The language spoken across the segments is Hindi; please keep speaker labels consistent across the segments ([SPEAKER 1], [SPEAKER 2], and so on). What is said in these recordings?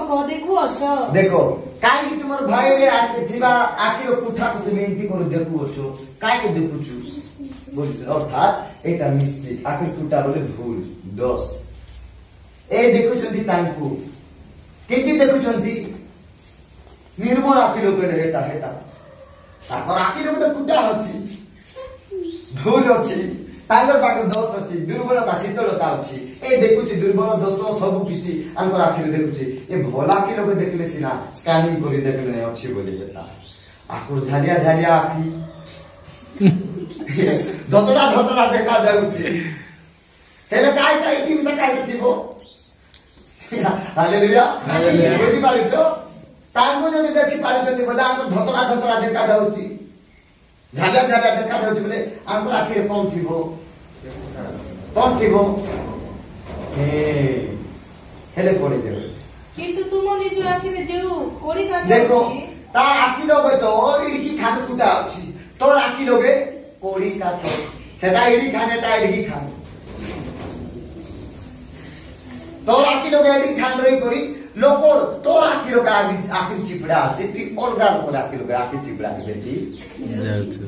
[SPEAKER 1] को देखु अछो
[SPEAKER 2] देखो काई कि तुमर भाई रे आखि थिबा आखिर कुठा को तुम एंती कर देखु अछो काई के देखुछु बोलिस अर्थात एटा मिस्टेक आखिर कुठा बोले भूल दोष ए देखुछंती तांकु केति देखुछंती निर्मल आखि लोक हेटा हेटा ताकर आखि लोक तो कुटा अछि भूल अछि तांगर पाकर दोष अछि दुर्बलता शीतलता अछि ए देखुछि दुर्बल दोष सब किछि अंकर आखि देखुछि ए भोला कि लोक देखले सिना स्कैनिंग करी देखले नै अछि बोली बेटा आकुर झालिया झालिया आखि धतडा देखा जाउछि हेले काय काय टीम से काय थिबो हालेलुया हालेलुया बुझि पारिछो तांगो जदि देखि पारिछथि बोला अंकर धतडा देखा जाउछि झालिया झालिया देखा जाउछि बोले अंकर आखि रे कोन थिबो हेले पड़ी देबे
[SPEAKER 1] किंतु तुम निज आखि रे जेउ कोड़ी काटे
[SPEAKER 2] देखो
[SPEAKER 1] अछि
[SPEAKER 2] ता आखि लोगे तो इडकी खान कुटा अछि तोर आखि लोगे कोड़ी काटे सेटा इडी खानेटा इडकी खान तोर आखि लोगे इडी खान रही करी लोको तोर आखि लोगे आखि चिपड़ा अछि ती अलगा लोग आखि लोगे आखि चिपड़ा बेटी
[SPEAKER 3] जाउछु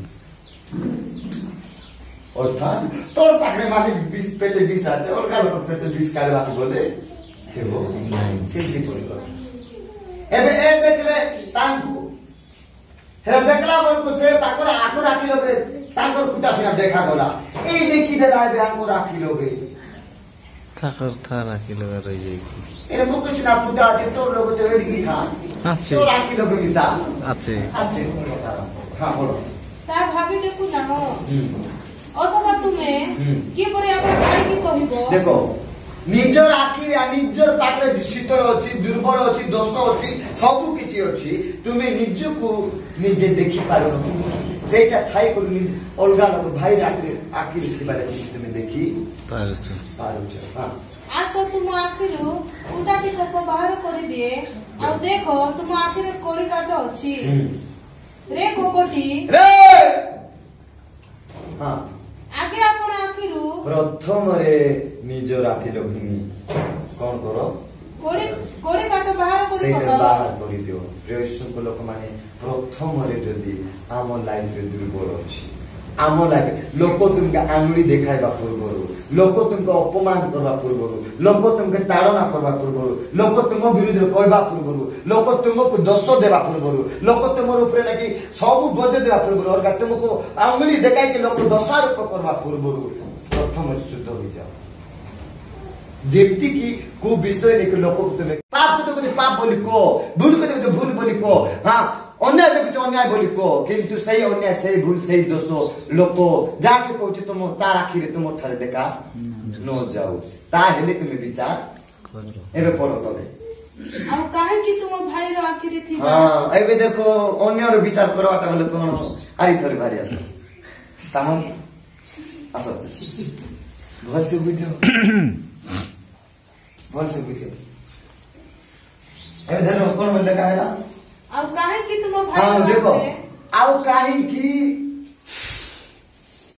[SPEAKER 2] अर्थात तोर पाखरे मालिक 20 पेटे 20 আছে अलगा लोग पेटे 20 काले बात बोले हेबो नाही सेति पड़ो एबे ए देखले तांकु हेरा देखला बळको से ताकर आखर आखि लोगे ताकर कुटा से देखा गला ए देखि देला बे आंको आखि लोगे
[SPEAKER 3] ताकर थार आखि लोगे रहि जाई
[SPEAKER 2] ए मुख से ना कुटा जे तोर लोग तो एडी खा
[SPEAKER 3] अच्छे
[SPEAKER 2] तोर आखि लोगे मिसा
[SPEAKER 3] अच्छे
[SPEAKER 2] अच्छे हां बोलो
[SPEAKER 1] ता भाभी देखु ना हो अथवा तुमे के परे आपण भाई की कहिबो
[SPEAKER 2] देखो निजर आखि रे निजर पाखरे शीतल अछि दुर्बल अछि दोष अछि सब किछि अछि तुमे निजको निजे देखि पारो सेटा थाई को अलगा लोग भाई आखि देखिबारे तुमे देखि पारुछ हां
[SPEAKER 1] आज तो तुम आखिरु उटा टिको को बाहर करि दिए आ देखो तुम आखिर कोड़ी काटो अछि रे कोकोटी
[SPEAKER 2] रे हां
[SPEAKER 1] आगे आपण आखिरु
[SPEAKER 2] प्रथम रे निजर आखि लोगिनी कोन करो
[SPEAKER 1] कोड़ी कोड़ी काटो बाहर करि
[SPEAKER 2] सेटा
[SPEAKER 1] पका
[SPEAKER 2] बाहर करि दियो प्रियसुक लोक माने प्रथम रे जदी आम लाइफ रे दुर्बल अछि आम लाइफ लोक तुमके आंगुली देखाइबा पूर्वरु लोक तुमको अपमान करबा पूर्वरु लोक तुमके ताड़ना करबा पूर्वरु लोक तुम विरुद्ध रे कहबा पूर्वरु लोक तुमको दोष देबा पूर्वरु लोक तुमर ऊपर लागि सब बोझ देबा पूर्वरु और तुमको आंगुली देखाइ के लोक दोषारोप करबा पूर्वरु प्रथम शुद्ध हो जाओ जेप्ति की को विषय ने के लोक तुमे पाप तो कुछ पाप बोली को भूल को तो भूल बोली को हां अन्याय तो कुछ अन्याय बोली को किंतु सही अन्याय सही भूल सही दोष लोक जाके कहू तुम तार आखिरे तुम ठारे देखा न जाऊ ता हेले तुमे विचार करो एबे पड़ो तबे
[SPEAKER 1] अब काहे कि तुम भाई रो आखिरे थी
[SPEAKER 2] हां एबे देखो अन्य रो विचार करवाटा बोले कोन आरी थोड़ी भारी आस तमन आसो भल से बुझो भल से बुझो एबे देखो कोन बोल लगा है अब
[SPEAKER 1] काहे कि तुम भाई
[SPEAKER 2] हां देखो अब काहे कि